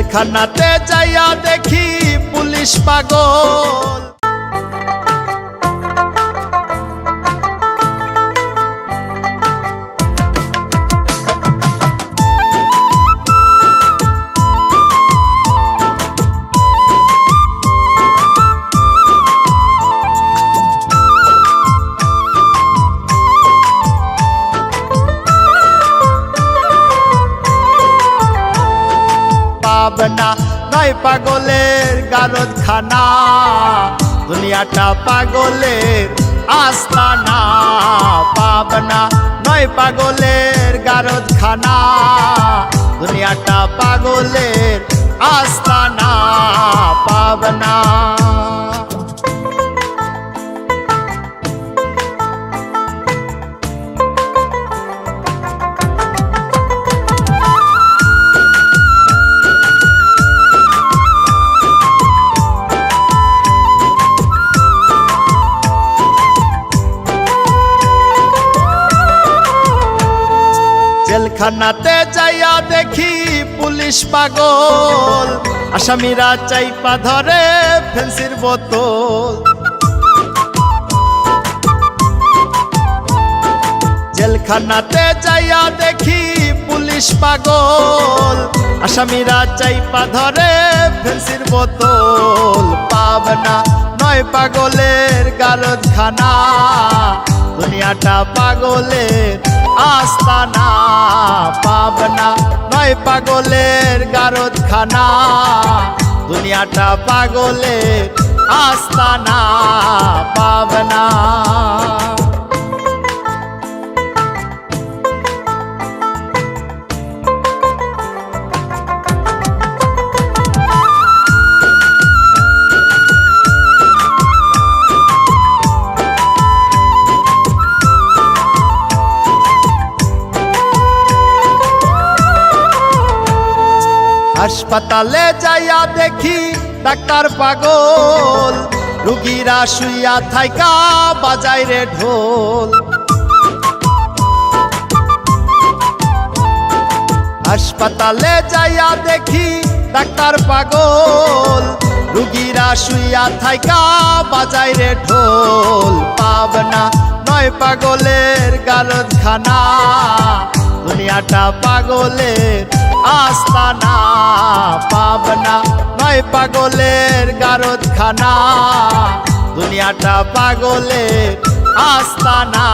জেলখানাতে যাইয়া দেখি পুলিশ পাগল। পাবনা নয় পাগলের গারদখানা, দুনিয়াটা পাগলের আস্তানা। পাবনা নয় পাগলের গারদখানা, দুনিয়াটা পাগলের আস্তানা। পাবনা জেলখানাতে যাইয়া দেখি পুলিশ পাগল, আসামিরা চাইপা ধরে ফেন্সির বোতল। জেলখানাতে যাইয়া দেখি পুলিশ পাগল, আসামিরা চাইপা ধরে ফেন্সির বোতল। পাবনা নয় পাগলের গারদখানা, দুনিয়াটা পাগলের আস্তানা। পাবনা নয় পাগলের গারদখানা, দুনিয়াটা পাগলের আস্তানা। পাবনা হাসপাতালে যাইয়া দেখি ডাক্তার পাগল, রুগীরা শুইয়া থাইকা বাজায় রে ঢোল। হাসপাতালে যাইয়া দেখি ডাক্তার পাগল, রুগীরা শুইয়া থাইকা বাজায় রে ঢোল। পাবনা নয় পাগলের গারদখানা, দুনিয়াটা পাগলের আস্তানা। পাবনা নয় পাগলের গারদখানা, দুনিয়াটা পাগলের আস্তানা।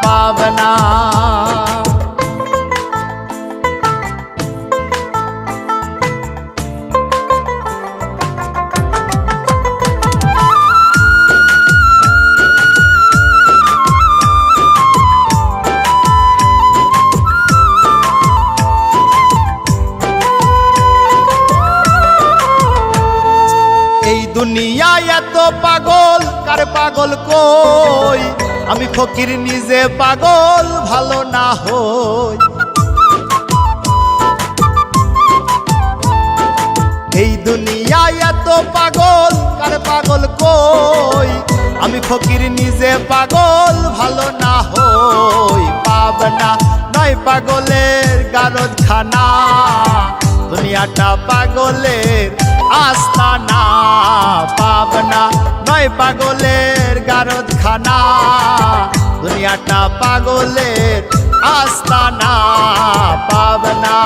পাবনা এই দুনিয়ায় এত পাগল, কার পাগল কই? আমি ফকির নিজে পাগল ভালো না হই। এই দুনিয়ায় এত পাগল, কার পাগল কই? আমি ফকির নিজে পাগল ভালো না হই। পাবনা নয় পাগলের গারদখানা, দুনিয়াটা পাগলের আস্তানা। পাবনা নয় পাগলের গারদখানা, দুনিয়াটা পাগলের আস্তানা। পাবনা